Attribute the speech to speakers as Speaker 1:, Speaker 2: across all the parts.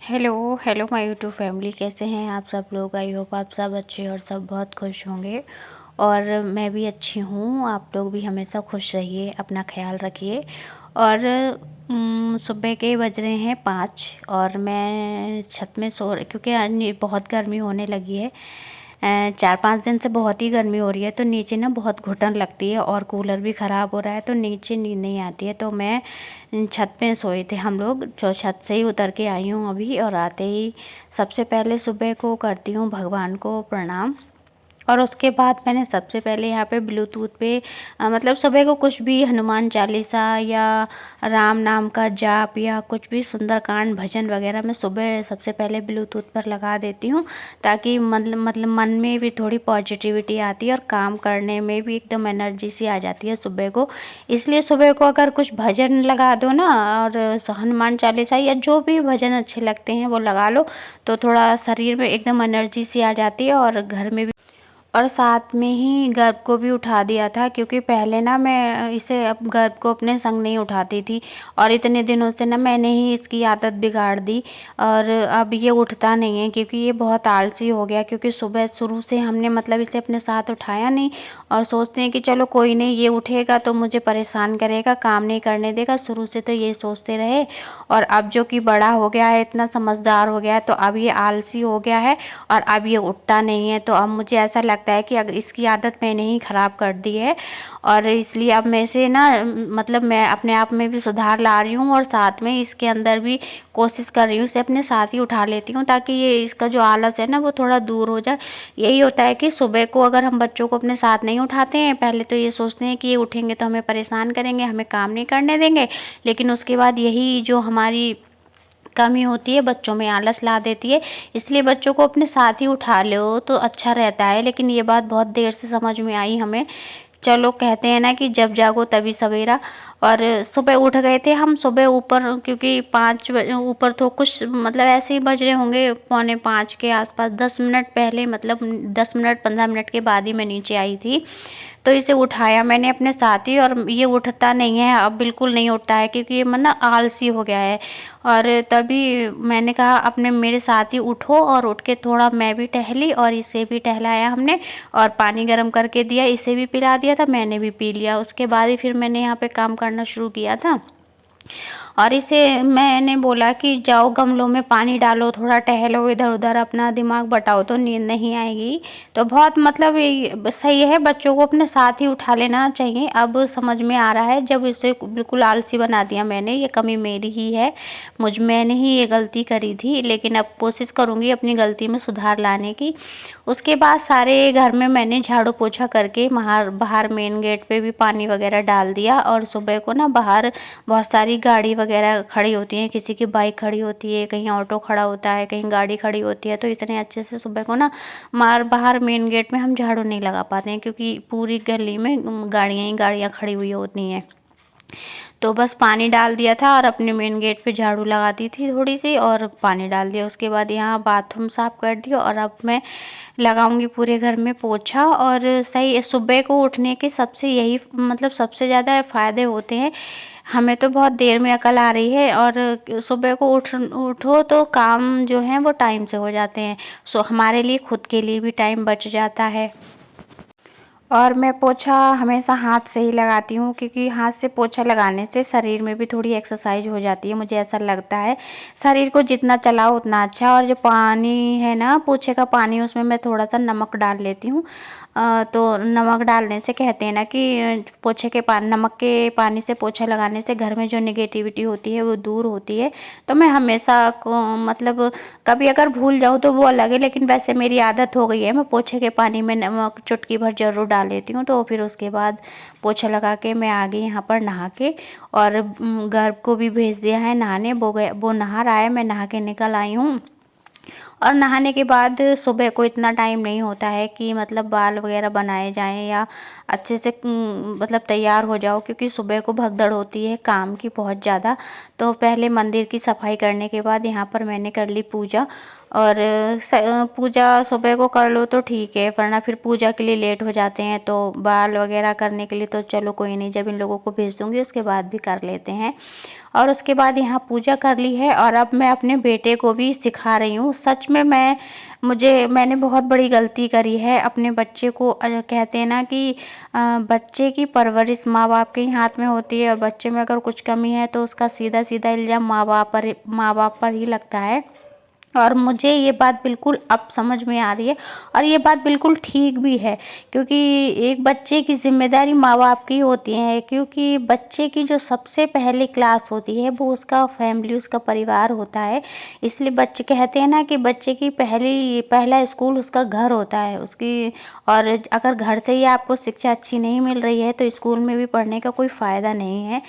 Speaker 1: Hello hello my YouTube family, कैसे हैं आप सब लोग। आई होप आप सब अच्छे और सब बहुत खुश होंगे और मैं भी अच्छी हूँ। आप लोग भी हमेशा खुश रहिए, अपना ख्याल रखिए। और सुबह के बज रहे हैं 5 और मैं छत में क्योंकि आज बहुत गर्मी होने लगी है। 4-5 दिन से बहुत ही गर्मी हो रही है, तो नीचे ना बहुत घुटन लगती है और कूलर भी ख़राब हो रहा है, तो नीचे नींद नहीं आती है। तो मैं छत पे सोए थे हम लोग, जो छत से ही उतर के आई हूँ अभी। और आते ही सबसे पहले सुबह को करती हूँ भगवान को प्रणाम। और उसके बाद मैंने सबसे पहले यहाँ पे ब्लूटूथ पे मतलब सुबह को कुछ भी हनुमान चालीसा या राम नाम का जाप या कुछ भी सुंदरकांड भजन वगैरह मैं सुबह सबसे पहले ब्लूटूथ पर लगा देती हूँ, ताकि मतलब मन में भी थोड़ी पॉजिटिविटी आती है और काम करने में भी एकदम एनर्जी सी आ जाती है सुबह को। इसलिए सुबह को अगर कुछ भजन लगा दो ना, और हनुमान चालीसा या जो भी भजन अच्छे लगते हैं वो लगा लो, तो थोड़ा शरीर में एकदम एनर्जी सी आ जाती है। और घर में भी, और साथ में ही गर्भ को भी उठा दिया था, क्योंकि पहले ना मैं इसे अब गर्भ को अपने संग नहीं उठाती थी और इतने दिनों से ना मैंने ही इसकी आदत बिगाड़ दी। और अब ये उठता नहीं है, क्योंकि ये बहुत आलसी हो गया। क्योंकि सुबह शुरू से हमने मतलब इसे अपने साथ उठाया नहीं, और सोचते हैं कि चलो कोई नहीं, ये उठेगा तो मुझे परेशान करेगा, काम नहीं करने देगा। शुरू से तो ये सोचते रहे, और अब जो कि बड़ा हो गया है, इतना समझदार हो गया है, तो अब ये आलसी हो गया है और अब ये उठता नहीं है। तो अब मुझे ऐसा लगता है कि अगर इसकी आदत मैंने ही ख़राब कर दी है, और इसलिए अब मैं इसे ना मतलब मैं अपने आप में भी सुधार ला रही हूँ और साथ में इसके अंदर भी कोशिश कर रही हूँ इसे अपने साथ ही उठा लेती हूँ, ताकि ये इसका जो आलस है ना वो थोड़ा दूर हो जाए। यही होता है कि सुबह को अगर हम बच्चों को अपने साथ नहीं उठाते हैं, पहले तो ये सोचते हैं कि ये उठेंगे तो हमें परेशान करेंगे, हमें काम नहीं करने देंगे, लेकिन उसके बाद यही जो हमारी कमी होती है बच्चों में आलस ला देती है। इसलिए बच्चों को अपने साथ ही उठा लो तो अच्छा रहता है। लेकिन ये बात बहुत देर से समझ में आई हमें। चलो, कहते हैं ना कि जब जागो तभी सवेरा। और सुबह उठ गए थे हम सुबह ऊपर, क्योंकि 5 बजे ऊपर तो कुछ मतलब ऐसे ही बज रहे होंगे, 4:45 के आसपास। 10 मिनट पहले, मतलब 10 मिनट 15 मिनट के बाद ही मैं नीचे आई थी। तो इसे उठाया मैंने अपने साथ ही, और ये उठता नहीं है, अब बिल्कुल नहीं उठता है, क्योंकि ये मन ना आलसी हो गया है। और तभी मैंने कहा अपने मेरे साथ ही उठो, और उठ के थोड़ा मैं भी टहली और इसे भी टहलाया हमने, और पानी गर्म करके दिया, इसे भी पिला दिया था, मैंने भी पी लिया। उसके बाद ही फिर मैंने यहाँ पे काम करना शुरू किया था। और इसे मैंने बोला कि जाओ गमलों में पानी डालो, थोड़ा टहलो, इधर उधर अपना दिमाग बटाओ तो नींद नहीं आएगी। तो बहुत मतलब सही है, बच्चों को अपने साथ ही उठा लेना चाहिए। अब समझ में आ रहा है, जब इसे बिल्कुल आलसी बना दिया मैंने, ये कमी मेरी ही है, मैंने ही ये गलती करी थी। लेकिन अब कोशिश करूँगी अपनी गलती में सुधार लाने की। उसके बाद सारे घर में मैंने झाड़ू पोछा करके बाहर बाहर मेन गेट पे भी पानी वगैरह डाल दिया। और सुबह को ना बाहर बहुत सारी गाड़ी वगैरह खड़ी होती हैं, किसी की बाइक खड़ी होती है, कहीं ऑटो खड़ा होता है, कहीं गाड़ी खड़ी होती है। तो इतने अच्छे से सुबह को ना बाहर मेन गेट में हम झाड़ू नहीं लगा पाते हैं, क्योंकि पूरी गली में गाड़ियाँ ही गाड़ियाँ खड़ी हुई होती हैं। तो बस पानी डाल दिया था और अपने मेन गेट पे झाड़ू लगाती थी थोड़ी सी, और पानी डाल दिया। उसके बाद यहाँ बाथरूम साफ़ कर दिया, और अब मैं लगाऊंगी पूरे घर में पोछा। और सही सुबह को उठने के सबसे यही मतलब सबसे ज़्यादा फ़ायदे होते हैं। हमें तो बहुत देर में अकल आ रही है, और सुबह को उठो तो काम जो है वो टाइम से हो जाते हैं। हमारे लिए खुद के लिए भी टाइम बच जाता है। और मैं पोछा हमेशा हाथ से ही लगाती हूँ, क्योंकि हाथ से पोछा लगाने से शरीर में भी थोड़ी एक्सरसाइज हो जाती है, मुझे ऐसा लगता है। शरीर को जितना चलाओ उतना अच्छा। और जो पानी है ना पोछे का पानी, उसमें मैं थोड़ा सा नमक डाल लेती हूँ। तो नमक डालने से कहते हैं ना कि पोछे के पानी, नमक के पानी से पोछा लगाने से घर में जो निगेटिविटी होती है वो दूर होती है। तो मैं हमेशा को मतलब कभी अगर भूल जाऊँ तो वो अलग है, लेकिन वैसे मेरी आदत हो गई है, मैं पोछे के पानी में नमक चुटकी भर जरूर डाल लेती हूँ। तो फिर उसके बाद पोछा लगा के मैं आ गई यहाँ पर नहा के। और गर्भ को भी भेज दिया है नहाने, वो नहा रहा है, मैं नहा के निकल आई हूँ। और नहाने के बाद सुबह को इतना टाइम नहीं होता है कि मतलब बाल वगैरह बनाए जाएं या अच्छे से मतलब तैयार हो जाओ, क्योंकि सुबह को भगदड़ होती है काम की बहुत ज़्यादा। तो पहले मंदिर की सफाई करने के बाद यहाँ पर मैंने कर ली पूजा। और पूजा सुबह को कर लो तो ठीक है, वरना फिर पूजा के लिए लेट हो जाते हैं, तो बाल वगैरह करने के लिए तो चलो कोई नहीं, जब इन लोगों को भेज दूँगी उसके बाद भी कर लेते हैं। और उसके बाद यहाँ पूजा कर ली है और अब मैं अपने बेटे को भी सिखा रही हूँ। सच में मैंने बहुत बड़ी गलती करी है अपने बच्चे को। कहते हैं ना कि बच्चे की परवरिश माँ-बाप के ही हाथ में होती है, और बच्चे में अगर कुछ कमी है तो उसका सीधा-सीधा इल्ज़ाम माँ-बाप पर ही लगता है। और मुझे ये बात बिल्कुल अब समझ में आ रही है, और ये बात बिल्कुल ठीक भी है, क्योंकि एक बच्चे की ज़िम्मेदारी माँ-बाप की होती है, क्योंकि बच्चे की जो सबसे पहली क्लास होती है वो उसका फैमिली, उसका परिवार होता है। इसलिए बच्चे कहते हैं ना कि बच्चे की पहला स्कूल उसका घर होता है उसकी। और अगर घर से ही आपको शिक्षा अच्छी नहीं मिल रही है तो स्कूल में भी पढ़ने का कोई फ़ायदा नहीं है।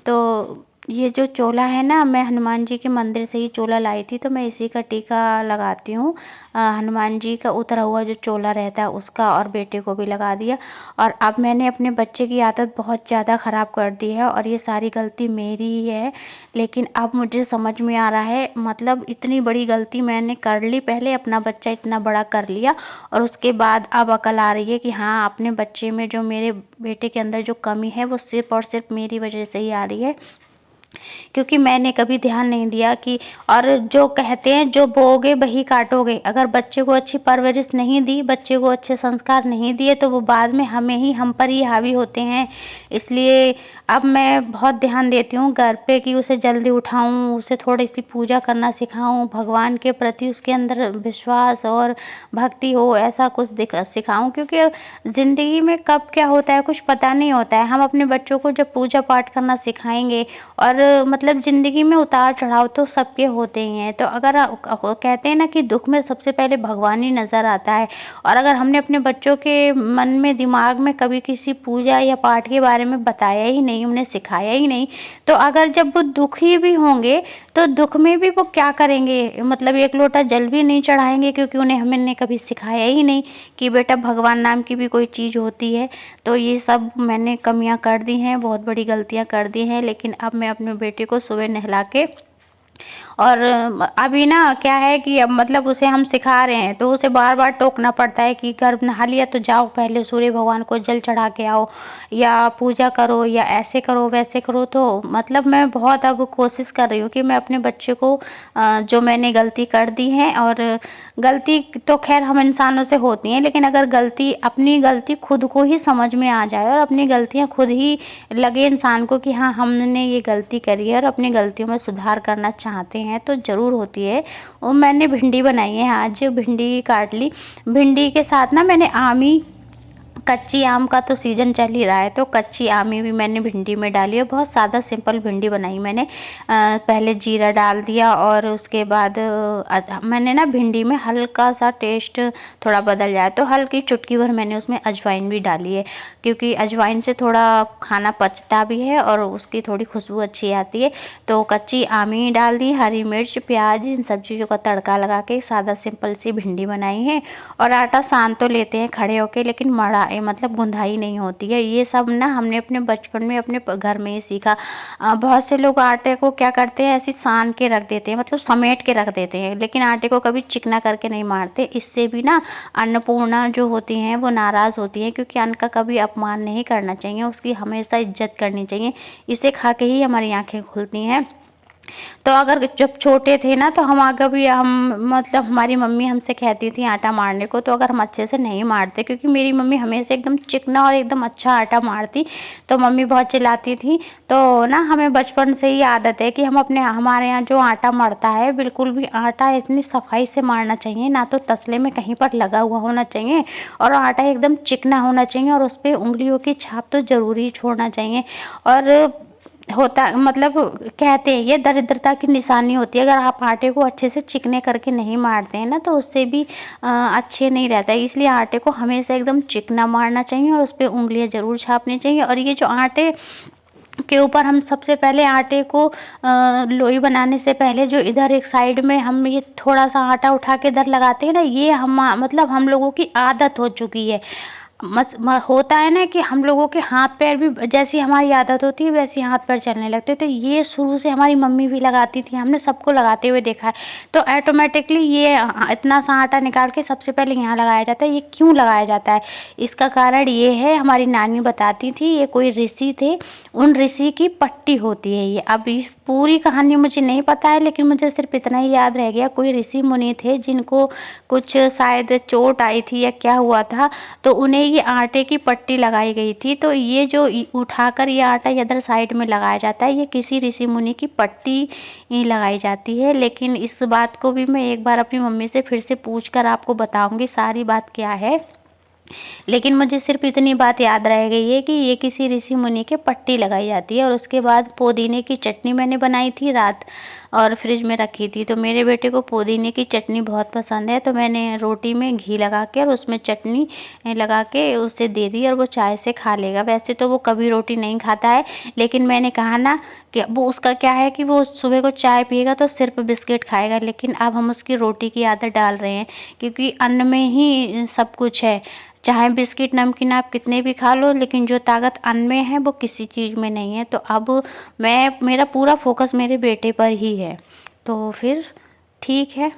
Speaker 1: तो ये जो चोला है ना, मैं हनुमान जी के मंदिर से ही चोला लाई थी, तो मैं इसी का टीका लगाती हूँ। हनुमान जी का उतरा हुआ जो चोला रहता है उसका, और बेटे को भी लगा दिया। और अब मैंने अपने बच्चे की आदत बहुत ज़्यादा ख़राब कर दी है, और ये सारी गलती मेरी ही है। लेकिन अब मुझे समझ में आ रहा है, मतलब इतनी बड़ी गलती मैंने कर ली, पहले अपना बच्चा इतना बड़ा कर लिया, और उसके बाद अब अकल आ रही है कि हाँ, अपने बच्चे में जो, मेरे बेटे के अंदर जो कमी है वो सिर्फ़ और सिर्फ मेरी वजह से ही आ रही है, क्योंकि मैंने कभी ध्यान नहीं दिया कि, और जो कहते हैं जो बोओगे वही काटोगे। अगर बच्चे को अच्छी परवरिश नहीं दी, बच्चे को अच्छे संस्कार नहीं दिए, तो वो बाद में हम पर ही हावी होते हैं। इसलिए अब मैं बहुत ध्यान देती हूँ घर पे कि उसे जल्दी उठाऊँ, उसे थोड़ी-सी पूजा करना सिखाऊँ, भगवान के प्रति उसके अंदर विश्वास और भक्ति हो, ऐसा कुछ सिखाऊँ, क्योंकि ज़िंदगी में कब क्या होता है कुछ पता नहीं होता है। हम अपने बच्चों को जब पूजा पाठ करना सिखाएँगे, और मतलब ज़िंदगी में उतार-चढ़ाव तो सबके होते ही हैं। तो अगर कहते हैं ना कि दुःख में सबसे पहले भगवान ही नज़र आता है, और अगर हमने अपने बच्चों के मन में, दिमाग में कभी किसी पूजा या पाठ के बारे में बताया ही नहीं, उन्हें सिखाया ही नहीं, तो अगर जब वो दुखी भी होंगे, तो दुःख में भी वो क्या करेंगे? मतलब एक लोटा जल भी नहीं चढ़ाएँगे, क्योंकि हमने कभी सिखाया ही नहीं कि बेटा भगवान नाम की भी कोई चीज़ होती है। तो ये सब मैंने कमियाँ कर दी हैं, बहुत बड़ी गलतियाँ कर दी हैं, लेकिन अब मैं अपने बेटे को सुबह नहला के, और अभी ना क्या है कि अब मतलब उसे हम सिखा रहे हैं, तो उसे बार-बार टोकना पड़ता है कि कर नहा लिया तो जाओ पहले सूर्य भगवान को जल चढ़ा के आओ, या पूजा करो, या ऐसे करो, वैसे करो। तो मतलब मैं बहुत अब कोशिश कर रही हूँ कि मैं अपने बच्चे को, जो मैंने गलती कर दी है, और गलती तो ख़ैर हम इंसानों से होती हैं, लेकिन अगर अपनी गलती खुद को ही समझ में आ जाए, और अपनी गलतियाँ खुद ही लगे इंसान को कि हाँ, हमने ये गलती करी है और अपनी गलतियों में सुधार करना चाहते हैं, तो ज़रूर होती है। और मैंने भिंडी बनाई है, आज भिंडी काट ली। भिंडी के साथ ना मैंने कच्ची आम का तो सीज़न चल ही रहा है, तो कच्ची आमी भी मैंने भिंडी में डाली है। बहुत सादा सिंपल भिंडी बनाई मैंने। पहले जीरा डाल दिया, और उसके बाद मैंने ना भिंडी में हल्का सा टेस्ट थोड़ा बदल जाए तो हल्की चुटकी भर मैंने उसमें अजवाइन भी डाली है, क्योंकि अजवाइन से थोड़ा खाना पचता भी है और उसकी थोड़ी खुशबू अच्छी आती है। तो कच्ची आमी डाल दी, हरी मिर्च, प्याज, इन सब चीज़ों का तड़का लगा के सादा सिंपल सी भिंडी बनाई है। और आटा सान तो लेते हैं खड़े होके, लेकिन मड़ा मतलब गुंधाई नहीं होती है। ये सब ना हमने अपने बचपन में अपने घर में ही सीखा। बहुत से लोग आटे को क्या करते हैं, ऐसे सान के रख देते हैं, मतलब समेट के रख देते हैं, लेकिन आटे को कभी चिकना करके नहीं मारते। इससे भी ना अन्नपूर्णा जो होती हैं वो नाराज़ होती हैं, क्योंकि अन्न का कभी अपमान नहीं करना चाहिए, उसकी हमेशा इज्जत करनी चाहिए। इसे खा के ही हमारी आँखें खुलती हैं। तो अगर जब छोटे थे ना, तो हम मतलब हमारी मम्मी हमसे कहती थी आटा मारने को, तो अगर हम अच्छे से नहीं मारते, क्योंकि मेरी मम्मी हमेशा एकदम चिकना और एकदम अच्छा आटा मारती, तो मम्मी बहुत चिल्लाती थी। तो ना हमें बचपन से ही आदत है कि हमारे यहाँ जो आटा मरता है, बिल्कुल भी आटा इतनी सफाई से मारना चाहिए, ना तो तसले में कहीं पर लगा हुआ होना चाहिए, और आटा एकदम चिकना होना चाहिए, और उस पे उँगलियों की छाप तो ज़रूर ही छोड़ना चाहिए। और होता मतलब कहते हैं ये दरिद्रता की निशानी होती है। अगर आप आटे को अच्छे से चिकने करके नहीं मारते हैं ना, तो उससे भी अच्छे नहीं रहता है। इसलिए आटे को हमेशा एकदम चिकना मारना चाहिए, और उस पे उँगलियाँ ज़रूर छापनी चाहिए। और ये जो आटे के ऊपर हम सबसे पहले आटे को लोई बनाने से पहले जो इधर एक साइड में हम ये थोड़ा सा आटा उठा के इधर लगाते हैं ना, ये हम मतलब हम लोगों की आदत हो चुकी है। होता है ना कि हम लोगों के हाथ पैर भी जैसी हमारी आदत होती है वैसे हाथ पैर चलने लगते हैं। तो ये शुरू से हमारी मम्मी भी लगाती थी, हमने सबको लगाते हुए देखा है। तो ऑटोमेटिकली ये इतना सा आटा निकाल के सबसे पहले यहाँ लगाया जाता है। ये क्यों लगाया जाता है, इसका कारण ये है, हमारी नानी बताती थी, ये कोई ऋषि थे, उन ऋषि की पट्टी होती है ये। अब इस पूरी कहानी मुझे नहीं पता है, लेकिन मुझे सिर्फ इतना ही याद रह गया, कोई ऋषि मुनि थे जिनको कुछ शायद चोट आई थी या क्या हुआ था, तो उन्हें ये आटे की पट्टी लगाई गई थी। तो ये जो उठाकर ये आटा इधर साइड में लगाया जाता है, ये किसी ऋषि मुनि की पट्टी ही लगाई जाती है। लेकिन इस बात को भी मैं एक बार अपनी मम्मी से फिर से पूछ कर आपको बताऊंगी सारी बात क्या है। लेकिन मुझे सिर्फ इतनी बात याद रह गई है कि ये किसी ऋषि मुनि के पट्टी लगाई जाती है। और उसके बाद पुदीने की चटनी मैंने बनाई थी रात और फ्रिज में रखी थी। तो मेरे बेटे को पुदीने की चटनी बहुत पसंद है, तो मैंने रोटी में घी लगा के और उसमें चटनी लगा के उसे दे दी और वो चाय से खा लेगा। वैसे तो वो कभी रोटी नहीं खाता है, लेकिन मैंने कहा ना कि वो उसका क्या है कि वो सुबह को चाय पिएगा तो सिर्फ बिस्किट खाएगा। लेकिन अब हम उसकी रोटी की आदत डाल रहे हैं, क्योंकि अन्न में ही सब कुछ है। चाहे बिस्किट नमकीन आप कितने भी खा लो, लेकिन जो ताकत अन्न में है वो किसी चीज़ में नहीं है। तो अब मेरा पूरा फोकस मेरे बेटे पर ही है। तो फिर ठीक है।